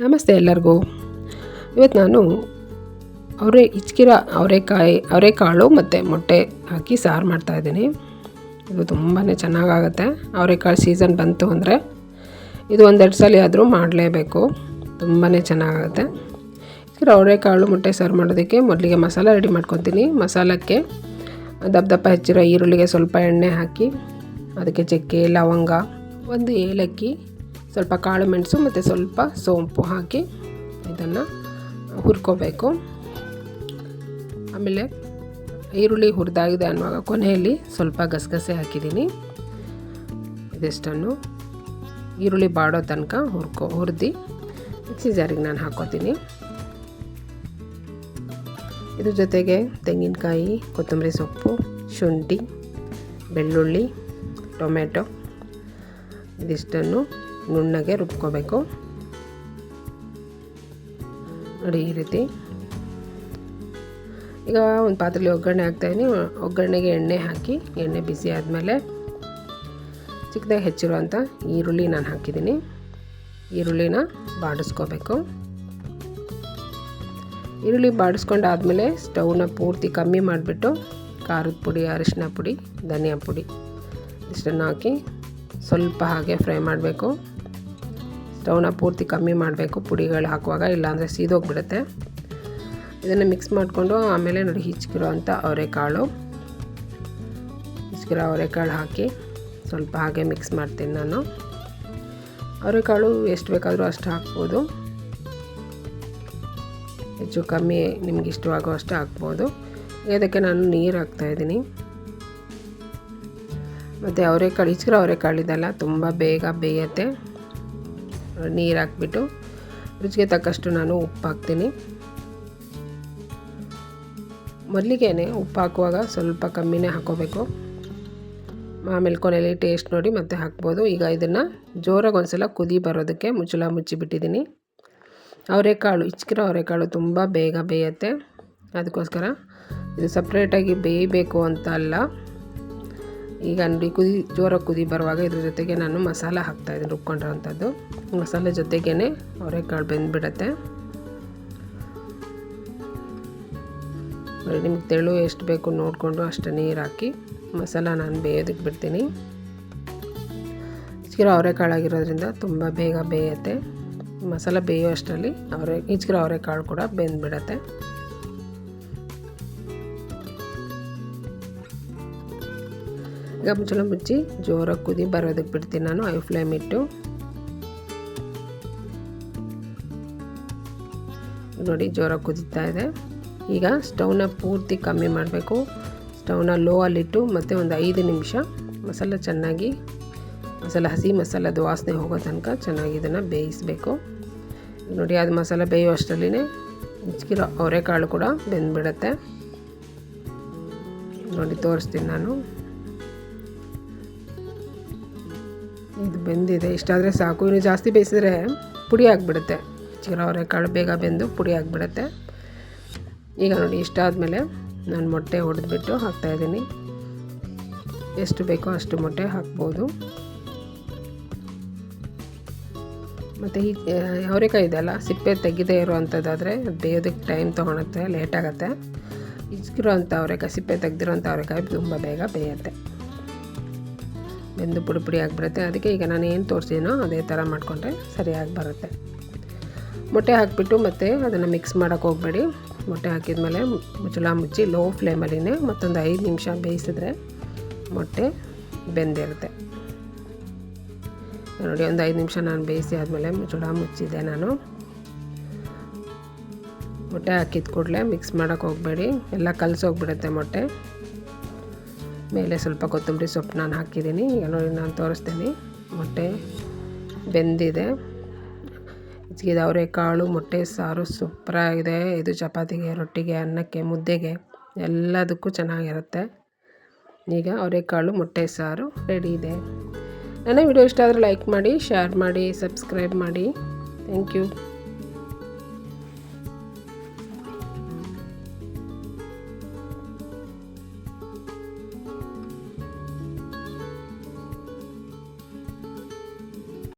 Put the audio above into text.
ನಮಸ್ತೆ ಎಲ್ಲರಿಗೂ. ಇವತ್ತು ನಾನು ಅವರೆಕಾಳು ಮತ್ತು ಮೊಟ್ಟೆ ಹಾಕಿ ಸಾರು ಮಾಡ್ತಾಯಿದ್ದೀನಿ. ಇದು ತುಂಬಾ ಚೆನ್ನಾಗಾಗುತ್ತೆ. ಅವರೆಕಾಳು ಸೀಸನ್ ಬಂತು ಅಂದರೆ ಇದು ಒಂದೆರಡು ಸಲ ಆದರೂ ಮಾಡಲೇಬೇಕು. ತುಂಬಾ ಚೆನ್ನಾಗಾಗುತ್ತೆ. ಅವರೆಕಾಳು ಮೊಟ್ಟೆ ಸಾರು ಮಾಡೋದಕ್ಕೆ ಮೊದಲಿಗೆ ಮಸಾಲ ರೆಡಿ ಮಾಡ್ಕೊತೀನಿ. ಮಸಾಲಕ್ಕೆ ದಪ್ಪ ಹೆಚ್ಚಿರೋ ಈರುಳ್ಳಿಗೆ ಸ್ವಲ್ಪ ಎಣ್ಣೆ ಹಾಕಿ ಅದಕ್ಕೆ ಚಕ್ಕೆ, ಲವಂಗ, ಒಂದು ಏಲಕ್ಕಿ, ಸ್ವಲ್ಪ ಕಾಳು ಮೆಣಸು ಮತ್ತು ಸ್ವಲ್ಪ ಸೋಂಪು ಹಾಕಿ ಇದನ್ನು ಹುರ್ಕೋಬೇಕು. ಆಮೇಲೆ ಈರುಳ್ಳಿ ಹುರಿದಾಗಿದೆ ಅನ್ನುವಾಗ ಕೊನೆಯಲ್ಲಿ ಸ್ವಲ್ಪ ಗಸಗಸೆ ಹಾಕಿದ್ದೀನಿ. ಇದಿಷ್ಟನ್ನು ಈರುಳ್ಳಿ ಬಾಡೋ ತನಕ ಹುರಿದು ಮಿಕ್ಸಿ ಜಾರಿಗೆ ನಾನು ಹಾಕ್ಕೋತೀನಿ. ಇದ್ರ ಜೊತೆಗೆ ತೆಂಗಿನಕಾಯಿ, ಕೊತ್ತಂಬರಿ ಸೊಪ್ಪು, ಶುಂಠಿ, ಬೆಳ್ಳುಳ್ಳಿ, ಟೊಮೆಟೊ ಇದಿಷ್ಟನ್ನು ನುಣ್ಣಗೆ ರುಬ್ಕೋಬೇಕು. ನೋಡಿ ಈ ರೀತಿ. ಈಗ ಒಂದು ಪಾತ್ರೆಯಲ್ಲಿ ಒಗ್ಗರಣೆ ಹಾಕ್ತಾಯಿದ್ದೀನಿ. ಒಗ್ಗರಣೆಗೆ ಎಣ್ಣೆ ಹಾಕಿ ಎಣ್ಣೆ ಬಿಸಿ ಆದಮೇಲೆ ಚಿಕ್ಕದಾಗಿ ಹೆಚ್ಚಿರುವಂಥ ಈರುಳ್ಳಿ ನಾನು ಹಾಕಿದ್ದೀನಿ. ಈರುಳ್ಳಿನ ಬಾಡಿಸ್ಕೋಬೇಕು. ಈರುಳ್ಳಿ ಬಾಡಿಸ್ಕೊಂಡಾದಮೇಲೆ ಸ್ಟವ್ನ ಪೂರ್ತಿ ಕಮ್ಮಿ ಮಾಡಿಬಿಟ್ಟು ಖಾರದ ಪುಡಿ, ಅರಿಶಿನ ಪುಡಿ, ಧನಿಯಾ ಪುಡಿ ಇಷ್ಟನ್ನು ಹಾಕಿ ಸ್ವಲ್ಪ ಹಾಗೆ ಫ್ರೈ ಮಾಡಬೇಕು. ಸ್ಟವ್ನ ಪೂರ್ತಿ ಕಮ್ಮಿ ಮಾಡಬೇಕು ಪುಡಿಗಳು ಹಾಕುವಾಗ, ಇಲ್ಲಾಂದರೆ ಸೀದೋಗಿಬಿಡುತ್ತೆ. ಇದನ್ನು ಮಿಕ್ಸ್ ಮಾಡಿಕೊಂಡು ಆಮೇಲೆ ನೋಡಿ ಹಿಚ್ಕಿರೋ ಅವರೆಕಾಳು ಹಾಕಿ ಸ್ವಲ್ಪ ಹಾಗೆ ಮಿಕ್ಸ್ ಮಾಡ್ತೀನಿ ನಾನು. ಅವರೆಕಾಳು ಎಷ್ಟು ಬೇಕಾದರೂ ಅಷ್ಟು ಹಾಕ್ಬೋದು, ಹೆಚ್ಚು ಕಮ್ಮಿ ನಿಮ್ಗೆ ಇಷ್ಟವಾಗೋ ಅಷ್ಟು ಹಾಕ್ಬೋದು. ಇದಕ್ಕೆ ನಾನು ನೀರು ಹಾಕ್ತಾಯಿದ್ದೀನಿ. ಮತ್ತು ಅವರೆಕಾಳಿದೆಲ್ಲ ತುಂಬ ಬೇಗ ಬೇಯುತ್ತೆ. ನೀರು ಹಾಕ್ಬಿಟ್ಟು ರುಚಿಗೆ ತಕ್ಕಷ್ಟು ನಾನು ಉಪ್ಪು ಹಾಕ್ತೀನಿ. ಮೊದಲಿಗೆ ಉಪ್ಪು ಹಾಕುವಾಗ ಸ್ವಲ್ಪ ಕಮ್ಮಿನೇ ಹಾಕ್ಕೋಬೇಕು. ಆಮೇಲೆ ಕೊನೆಯಲ್ಲಿ ಟೇಸ್ಟ್ ನೋಡಿ ಮತ್ತೆ ಹಾಕ್ಬೋದು. ಈಗ ಇದನ್ನು ಜೋರಾಗಿ ಒಂದು ಸಲ ಕುದಿ ಬರೋದಕ್ಕೆ ಮುಚ್ಚಳ ಮುಚ್ಚಿಬಿಟ್ಟಿದ್ದೀನಿ. ಅವರೆಕಾಳು ತುಂಬ ಬೇಗ ಬೇಯುತ್ತೆ. ಅದಕ್ಕೋಸ್ಕರ ಇದು ಸಪ್ರೇಟಾಗಿ ಬೇಯಬೇಕು ಅಂತ ಅಲ್ಲ. ಈಗ ನೋಡಿ ಜೋರಾಗಿ ಕುದಿ ಬರುವಾಗ ಇದ್ರ ಜೊತೆಗೆ ನಾನು ಮಸಾಲ ಹಾಕ್ತಾಯಿದ್ದೀನಿ, ರುಬ್ಕೊಂಡಿರೋವಂಥದ್ದು. ಮಸಾಲೆ ಜೊತೆಗೇ ಅವರೆಕಾಳು ಬೆಂದ್ಬಿಡುತ್ತೆ. ನೋಡಿ ನಿಮ್ಗೆ ತೆಳು ಎಷ್ಟು ಬೇಕು ನೋಡಿಕೊಂಡು ಅಷ್ಟು ನೀರು ಹಾಕಿ ಮಸಾಲ ನಾನು ಬೇಯೋದಕ್ಕೆ ಬಿಡ್ತೀನಿ. ಅವರೆಕಾಳಾಗಿರೋದ್ರಿಂದ ತುಂಬ ಬೇಗ ಬೇಯುತ್ತೆ. ಮಸಾಲ ಬೇಯೋ ಅಷ್ಟರಲ್ಲಿ ಅವರೆಕಾಳು ಕೂಡ ಬೆಂದ್ಬಿಡುತ್ತೆ. ಈಗ ಮುಚ್ಚಳ ಮುಚ್ಚಿ ಜೋರಾಗಿ ಕುದಿ ಬರೋದಕ್ಕೆ ಬಿಡ್ತೀನಿ ನಾನು, ಐ ಫ್ಲೇಮ್ ಇಟ್ಟು. ನೋಡಿ ಜೋರಾಗಿ ಕುದೀತಾ ಇದೆ. ಈಗ ಸ್ಟವ್ನ ಪೂರ್ತಿ ಕಮ್ಮಿ ಮಾಡಬೇಕು. ಸ್ಟವ್ನ ಲೋ ಅಲ್ಲಿಟ್ಟು ಮತ್ತು ಒಂದು 5 ನಿಮಿಷ ಹಸಿ ಮಸಾಲದ ವಾಸನೆ ಹೋಗೋ ತನಕ ಚೆನ್ನಾಗಿ ಇದನ್ನು ಬೇಯಿಸಬೇಕು. ನೋಡಿ ಅದು ಮಸಾಲ ಬೇಯೋ ಅಷ್ಟರಲ್ಲೇ ಹಿಚ್ಕಿರೋ ಅವರೆಕಾಳು ಕೂಡ ಬೆಂದ್ಬಿಡುತ್ತೆ. ನೋಡಿ ತೋರಿಸ್ತೀನಿ ನಾನು. ಇದು ಬೆಂದಿದೆ, ಇಷ್ಟಾದರೆ ಸಾಕು. ಇನ್ನು ಜಾಸ್ತಿ ಬೇಯಿಸಿದ್ರೆ ಪುಡಿ ಆಗಿಬಿಡುತ್ತೆ. ಅವರೆಕಾಳು ಬೇಗ ಬೆಂದು ಪುಡಿ ಆಗಿಬಿಡುತ್ತೆ. ಈಗ ನೋಡಿ ಇಷ್ಟಾದಮೇಲೆ ನಾನು ಮೊಟ್ಟೆ ಹೊಡೆದ್ಬಿಟ್ಟು ಹಾಕ್ತಾಯಿದ್ದೀನಿ. ಎಷ್ಟು ಬೇಕೋ ಅಷ್ಟು ಮೊಟ್ಟೆ ಹಾಕ್ಬೋದು. ಮತ್ತು ಈ ಅವರೆಕಾಯಿ ಇದೆಲ್ಲ ಸಿಪ್ಪೆ ತೆಗೆದೇ ಇರೋವಂಥದ್ದಾದರೆ ಅದು ಬೇಯೋದಕ್ಕೆ ಟೈಮ್ ತೊಗೊಳುತ್ತೆ, ಲೇಟಾಗುತ್ತೆ. ಅವರೆಕಾಯಿ ಸಿಪ್ಪೆ ತೆಗೆದಿರೋಂಥ ಅವರೆಕಾಯಿ ತುಂಬ ಬೇಗ ಬೇಯುತ್ತೆ, ಬೆಂದು ಪುಡಿ ಆಗಿಬಿಡುತ್ತೆ. ಅದಕ್ಕೆ ಈಗ ನಾನು ಏನು ತೋರಿಸಿನೋ ಅದೇ ಥರ ಮಾಡಿಕೊಂಡ್ರೆ ಸರಿಯಾಗಿ ಬರುತ್ತೆ. ಮೊಟ್ಟೆ ಹಾಕಿಬಿಟ್ಟು ಮತ್ತೆ ಅದನ್ನು ಮಿಕ್ಸ್ ಮಾಡೋಕ್ಕೆ ಹೋಗಬೇಡಿ. ಮೊಟ್ಟೆ ಹಾಕಿದ್ಮೇಲೆ ಮುಚ್ಚಳ ಮುಚ್ಚಿ ಲೋ ಫ್ಲೇಮಲ್ಲಿನೇ ಮತ್ತೊಂದು 5 ನಿಮಿಷ ಬೇಯಿಸಿದ್ರೆ ಮೊಟ್ಟೆ ಬೆಂದಿರುತ್ತೆ. ನೋಡಿ ಒಂದು 5 ನಿಮಿಷ ನಾನು ಬೇಯಿಸಿ ಆದಮೇಲೆ ಮುಚ್ಚಳ ಮುಚ್ಚಿದೆ ನಾನು. ಮೊಟ್ಟೆ ಹಾಕಿದ ಕೂಡಲೇ ಮಿಕ್ಸ್ ಮಾಡೋಕ್ಕೆ ಹೋಗಬೇಡಿ, ಎಲ್ಲ ಕಲಸೋಗ್ಬಿಡುತ್ತೆ ಮೊಟ್ಟೆ. ಮೇಲೆ ಸ್ವಲ್ಪ ಕೊತ್ತಂಬರಿ ಸೊಪ್ಪು ನಾನು ಹಾಕಿದ್ದೀನಿ. ಈಗ ನೋಡಿ ನಾನು ತೋರಿಸ್ತೀನಿ. ಮೊಟ್ಟೆ ಬೆಂದಿದೆ. ಅವರೆಕಾಳು ಮೊಟ್ಟೆ ಸಾರು ಸೂಪರಾಗಿದೆ. ಇದು ಚಪಾತಿಗೆ, ರೊಟ್ಟಿಗೆ, ಅನ್ನಕ್ಕೆ, ಮುದ್ದೆಗೆ ಎಲ್ಲದಕ್ಕೂ ಚೆನ್ನಾಗಿರುತ್ತೆ. ಈಗ ಅವರೆಕಾಳು ಮೊಟ್ಟೆ ಸಾರು ರೆಡಿ ಇದೆ. ನನ್ನ ವಿಡಿಯೋ ಇಷ್ಟ ಆದರೆ ಲೈಕ್ ಮಾಡಿ, ಶೇರ್ ಮಾಡಿ, ಸಬ್ಸ್ಕ್ರೈಬ್ ಮಾಡಿ. Thank you.